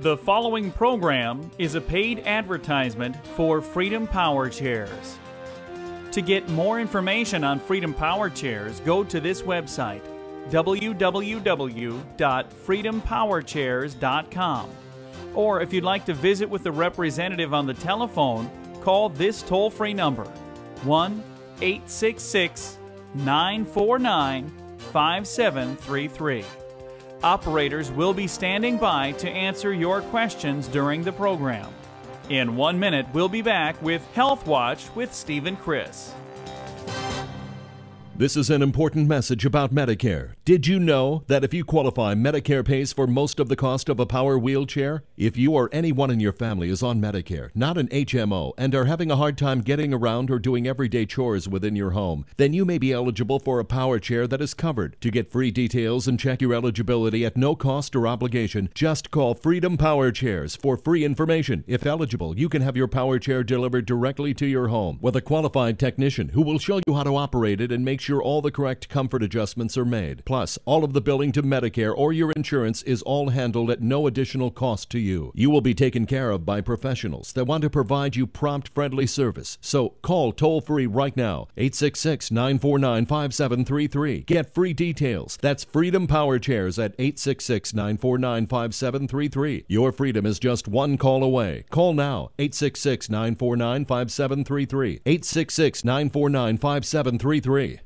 The following program is a paid advertisement for Freedom Power Chairs. To get more information on Freedom Power Chairs, go to this website, www.freedompowerchairs.com. Or if you'd like to visit with the representative on the telephone, call this toll-free number, 1-866-949-5733. Operators will be standing by to answer your questions during the program. In 1 minute, we'll be back with Health Watch with Steve and Chris. This is an important message about Medicare. Did you know that if you qualify, Medicare pays for most of the cost of a power wheelchair? If you or anyone in your family is on Medicare, not an HMO, and are having a hard time getting around or doing everyday chores within your home, then you may be eligible for a power chair that is covered. To get free details and check your eligibility at no cost or obligation, just call Freedom Power Chairs for free information. If eligible, you can have your power chair delivered directly to your home with a qualified technician who will show you how to operate it and make sure all the correct comfort adjustments are made. Plus, all of the billing to Medicare or your insurance is all handled at no additional cost to you. You will be taken care of by professionals that want to provide you prompt, friendly service. So call toll-free right now, 866-949-5733. Get free details. That's Freedom Power Chairs at 866-949-5733. Your freedom is just one call away. Call now, 866-949-5733. 866-949-5733.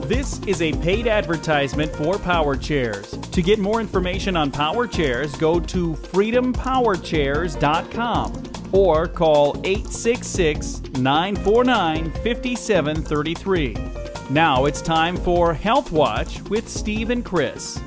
This is a paid advertisement for power chairs. To get more information on power chairs, go to freedompowerchairs.com or call 866-949-5733. Now it's time for Health Watch with Steve and Chris.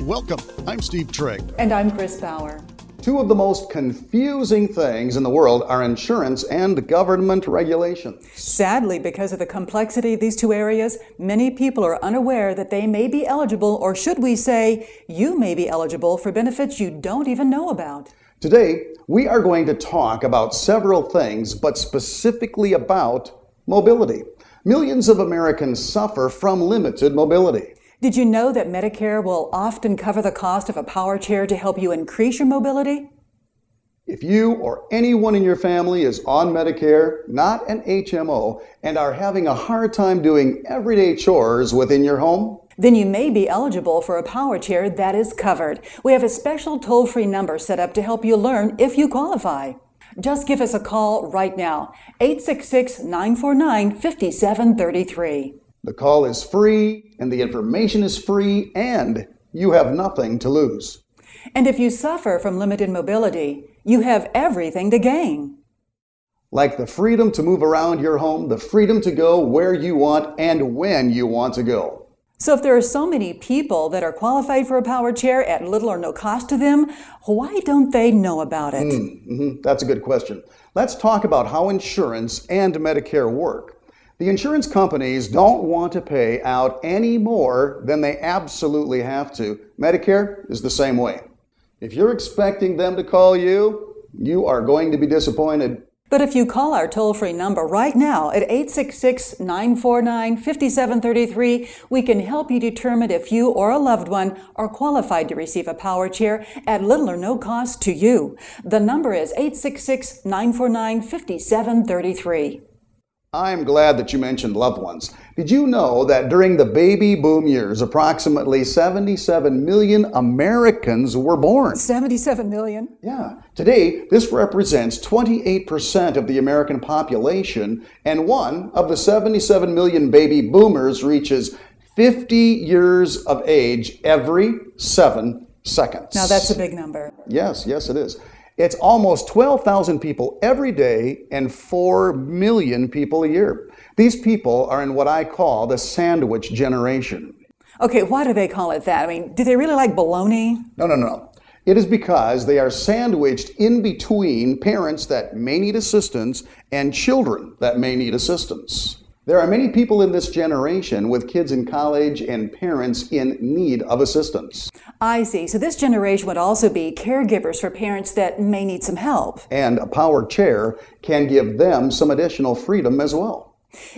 Welcome. I'm Steve Trigg. And I'm Chris Bauer. Two of the most confusing things in the world are insurance and government regulations. Sadly, because of the complexity of these two areas, many people are unaware that they may be eligible, or should we say, you may be eligible for benefits you don't even know about. Today, we are going to talk about several things, but specifically about mobility. Millions of Americans suffer from limited mobility. Did you know that Medicare will often cover the cost of a power chair to help you increase your mobility? If you or anyone in your family is on Medicare, not an HMO, and are having a hard time doing everyday chores within your home, then you may be eligible for a power chair that is covered. We have a special toll-free number set up to help you learn if you qualify. Just give us a call right now, 866-949-5733. The call is free, and the information is free, and you have nothing to lose. And if you suffer from limited mobility, you have everything to gain. Like the freedom to move around your home, the freedom to go where you want and when you want to go. So if there are so many people that are qualified for a power chair at little or no cost to them, why don't they know about it? That's a good question. Let's talk about how insurance and Medicare work. The insurance companies don't want to pay out any more than they absolutely have to. Medicare is the same way. If you're expecting them to call you, you are going to be disappointed. But if you call our toll-free number right now at 866-949-5733, we can help you determine if you or a loved one are qualified to receive a power chair at little or no cost to you. The number is 866-949-5733. I'm glad that you mentioned loved ones. Did you know that during the baby boom years, approximately 77 million Americans were born? 77 million? Yeah. Today, this represents 28% of the American population, and one of the 77 million baby boomers reaches 50 years of age every 7 seconds. Now that's a big number. Yes, it is. It's almost 12,000 people every day and 4 million people a year. These people are in what I call the sandwich generation. Okay, why do they call it that? I mean, do they really like bologna? No. It is because they are sandwiched in between parents that may need assistance and children that may need assistance. There are many people in this generation with kids in college and parents in need of assistance. I see. So this generation would also be caregivers for parents that may need some help. And a power chair can give them some additional freedom as well.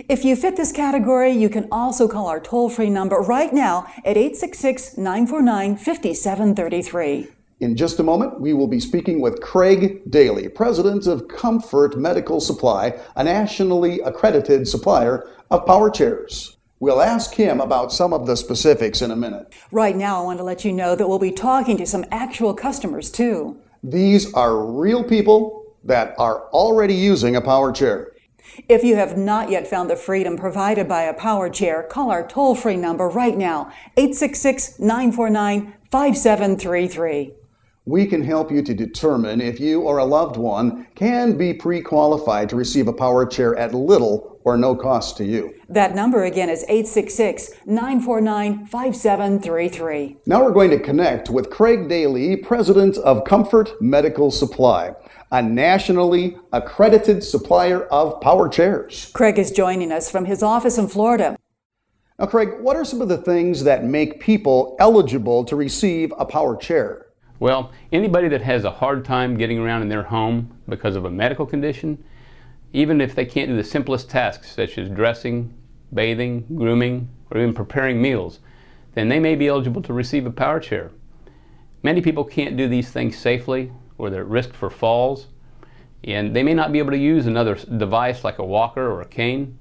If you fit this category, you can also call our toll-free number right now at 866-949-5733. In just a moment, we will be speaking with Craig Daly, president of Comfort Medical Supply, a nationally accredited supplier of power chairs. We'll ask him about some of the specifics in a minute. Right now, I want to let you know that we'll be talking to some actual customers, too. These are real people that are already using a power chair. If you have not yet found the freedom provided by a power chair, call our toll-free number right now, 866-949-5733. We can help you to determine if you or a loved one can be pre-qualified to receive a power chair at little or no cost to you. That number again is 866-949-5733. Now we're going to connect with Craig Daly, president of Comfort Medical Supply, a nationally accredited supplier of power chairs. Craig is joining us from his office in Florida. Now, Craig, what are some of the things that make people eligible to receive a power chair? Well, anybody that has a hard time getting around in their home because of a medical condition, even if they can't do the simplest tasks such as dressing, bathing, grooming, or even preparing meals, then they may be eligible to receive a power chair. Many people can't do these things safely, or they're at risk for falls, and they may not be able to use another device like a walker or a cane.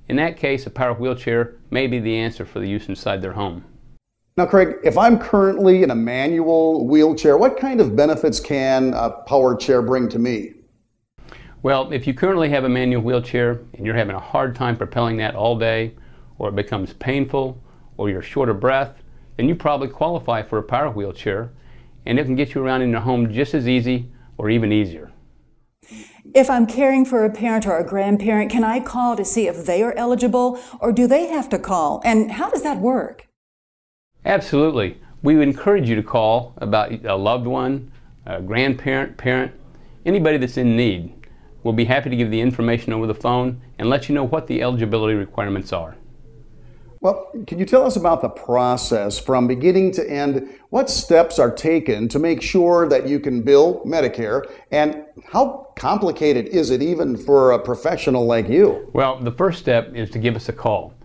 In that case, a power wheelchair may be the answer for the use inside their home. Now, Craig, if I'm currently in a manual wheelchair, what kind of benefits can a power chair bring to me? Well, if you currently have a manual wheelchair and you're having a hard time propelling that all day, or it becomes painful, or you're short of breath, then you probably qualify for a power wheelchair, and it can get you around in your home just as easy or even easier. If I'm caring for a parent or a grandparent, can I call to see if they are eligible, or do they have to call? And how does that work? Absolutely. We would encourage you to call about a loved one, a grandparent, parent, anybody that's in need. We'll be happy to give the information over the phone and let you know what the eligibility requirements are. Well, can you tell us about the process from beginning to end? What steps are taken to make sure that you can bill Medicare, and how complicated is it even for a professional like you? Well, the first step is to give us a call.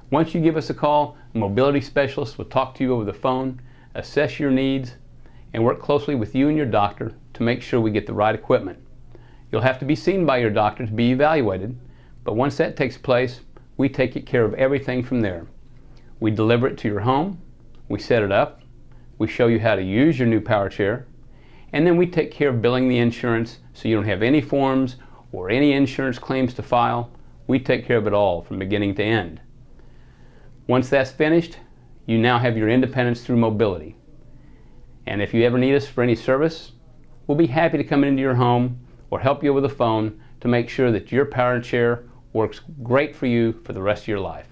Once you give us a call, a mobility specialist will talk to you over the phone, assess your needs, and work closely with you and your doctor to make sure we get the right equipment. You'll have to be seen by your doctor to be evaluated, but once that takes place, we take care of everything from there. We deliver it to your home, we set it up, we show you how to use your new power chair, and then we take care of billing the insurance so you don't have any forms or any insurance claims to file. We take care of it all from beginning to end. Once that's finished, you now have your independence through mobility. And if you ever need us for any service, we'll be happy to come into your home or help you over the phone to make sure that your power chair works great for you for the rest of your life.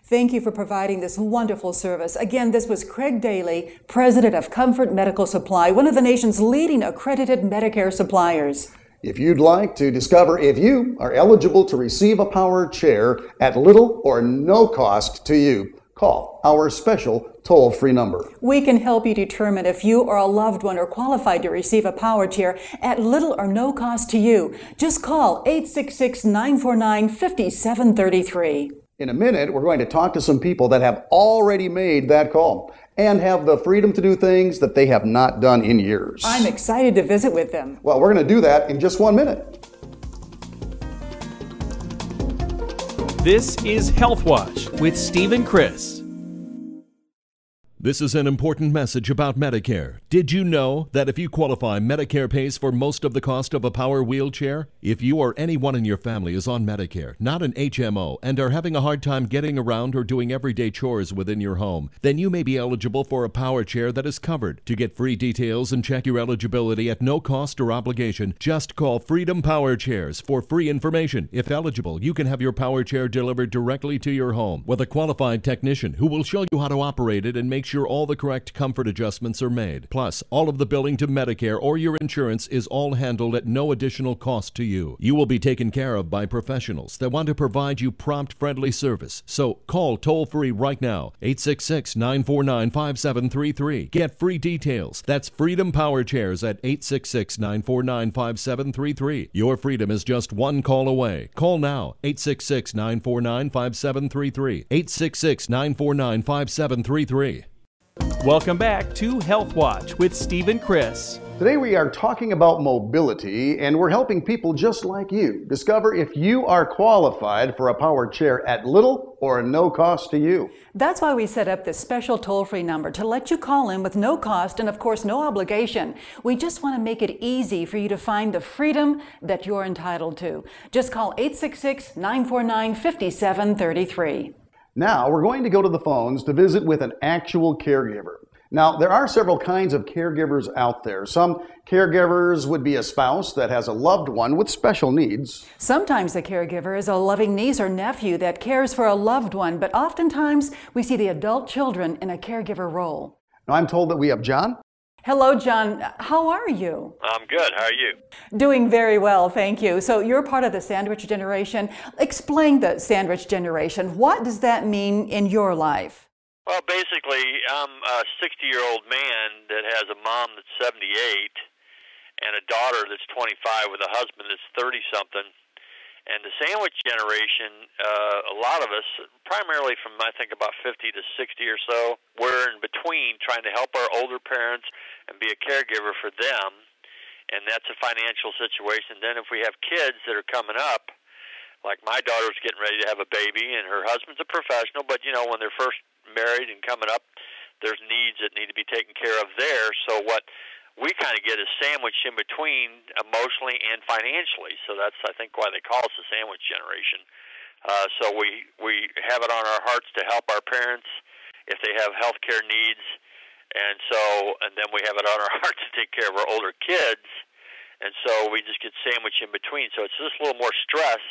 Thank you for providing this wonderful service. Again, this was Craig Daly, president of Comfort Medical Supply, one of the nation's leading accredited Medicare suppliers. If you'd like to discover if you are eligible to receive a power chair at little or no cost to you, call our special toll-free number. We can help you determine if you or a loved one are qualified to receive a power chair at little or no cost to you. Just call 866-949-5733. In a minute, we're going to talk to some people that have already made that call and have the freedom to do things that they have not done in years. I'm excited to visit with them. Well, we're going to do that in just 1 minute. This is Health Watch with Steve and Chris. This is an important message about Medicare. Did you know that if you qualify, Medicare pays for most of the cost of a power wheelchair? If you or anyone in your family is on Medicare, not an HMO, and are having a hard time getting around or doing everyday chores within your home, then you may be eligible for a power chair that is covered. To get free details and check your eligibility at no cost or obligation, just call Freedom Power Chairs for free information. If eligible, you can have your power chair delivered directly to your home with a qualified technician who will show you how to operate it and make sure all the correct comfort adjustments are made. Plus, all of the billing to Medicare or your insurance is all handled at no additional cost to you. You will be taken care of by professionals that want to provide you prompt, friendly service. So call toll-free right now, 866-949-5733. Get free details. That's Freedom Power Chairs at 866-949-5733. Your freedom is just one call away. Call now, 866-949-5733. 866-949-5733. Welcome back to Health Watch with Steve and Chris. Today we are talking about mobility, and we're helping people just like you discover if you are qualified for a power chair at little or no cost to you. That's why we set up this special toll-free number to let you call in with no cost and, of course, no obligation. We just want to make it easy for you to find the freedom that you're entitled to. Just call 866-949-5733. Now we're going to go to the phones to visit with an actual caregiver. Now, there are several kinds of caregivers out there. Some caregivers would be a spouse that has a loved one with special needs. Sometimes the caregiver is a loving niece or nephew that cares for a loved one, but oftentimes we see the adult children in a caregiver role. Now, I'm told that we have John. Hello, John. How are you? I'm good. How are you? Doing very well, thank you. So you're part of the sandwich generation. Explain the sandwich generation. What does that mean in your life? Well, basically, I'm a 60-year-old man that has a mom that's 78 and a daughter that's 25 with a husband that's 30-something. And the sandwich generation, a lot of us, primarily from I think about 50 to 60 or so, we're in between trying to help our older parents and be a caregiver for them. And that's a financial situation. Then if we have kids that are coming up, like my daughter's getting ready to have a baby and her husband's a professional, but you know, when they're first married and coming up, there's needs that need to be taken care of there. So what we kind of get is sandwiched in between emotionally and financially. So that's, I think, why they call us the sandwich generation. So we have it on our hearts to help our parents if they have health care needs. And then we have it on our hearts to take care of our older kids. And so we just get sandwiched in between. So it's just a little more stress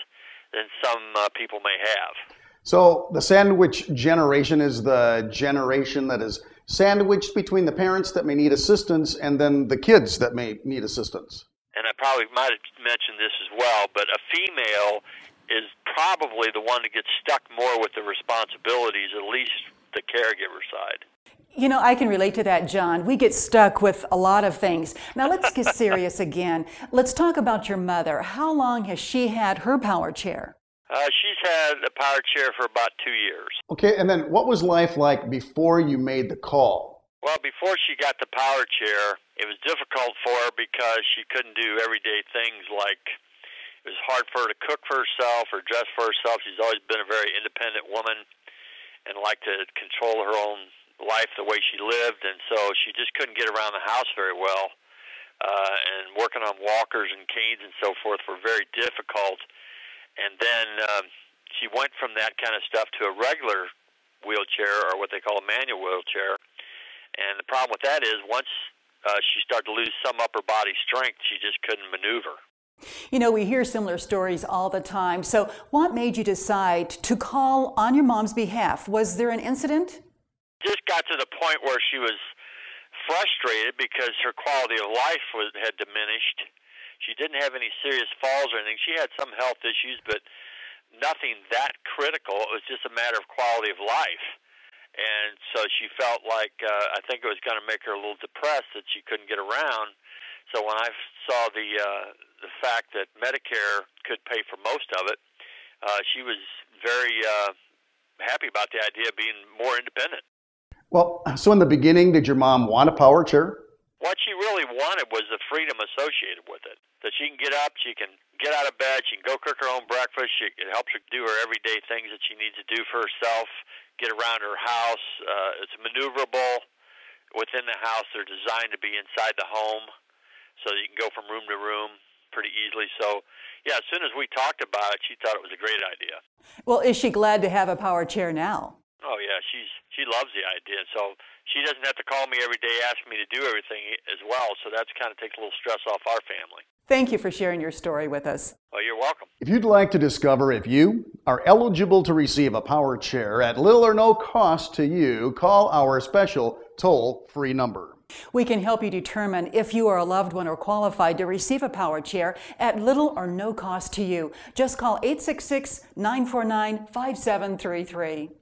than some people may have. So the sandwich generation is the generation that is sandwiched between the parents that may need assistance and then the kids that may need assistance. And I probably might have mentioned this as well, but a female is probably the one that gets stuck more with the responsibilities, at least the caregiver side. You know, I can relate to that, John. We get stuck with a lot of things. Now let's get serious again. Let's talk about your mother. How long has she had her power chair? She's had a power chair for about 2 years. Okay, and then what was life like before you made the call? Well, before she got the power chair, it was difficult for her because she couldn't do everyday things like it was hard for her to cook for herself or dress for herself. She's always been a very independent woman and liked to control her own life the way she lived, and so she just couldn't get around the house very well. And working on walkers and canes and so forth were very difficult. And then she went from that kind of stuff to a regular wheelchair, or what they call a manual wheelchair. And the problem with that is once she started to lose some upper body strength, she just couldn't maneuver. You know, we hear similar stories all the time. So what made you decide to call on your mom's behalf? Was there an incident? Just got to the point where she was frustrated because her quality of life had diminished. She didn't have any serious falls or anything. She had some health issues, but nothing that critical. It was just a matter of quality of life. And so she felt like, I think it was going to make her a little depressed that she couldn't get around. So when I saw the fact that Medicare could pay for most of it, she was very happy about the idea of being more independent. Well, so in the beginning, did your mom want a power chair? What she really wanted was the freedom associated with it. That she can get up, she can get out of bed, she can go cook her own breakfast, it helps her do her everyday things that she needs to do for herself, get around her house. It's maneuverable within the house. They're designed to be inside the home so that you can go from room to room pretty easily. So, yeah, as soon as we talked about it, she thought it was a great idea. Well, is she glad to have a power chair now? Oh, yeah, she loves the idea. So she doesn't have to call me every day asking me to do everything as well. So that's kind of takes a little stress off our family. Thank you for sharing your story with us. Oh, you're welcome. If you'd like to discover if you are eligible to receive a power chair at little or no cost to you, call our special toll-free number. We can help you determine if you are a loved one or qualified to receive a power chair at little or no cost to you. Just call 866-949-5733.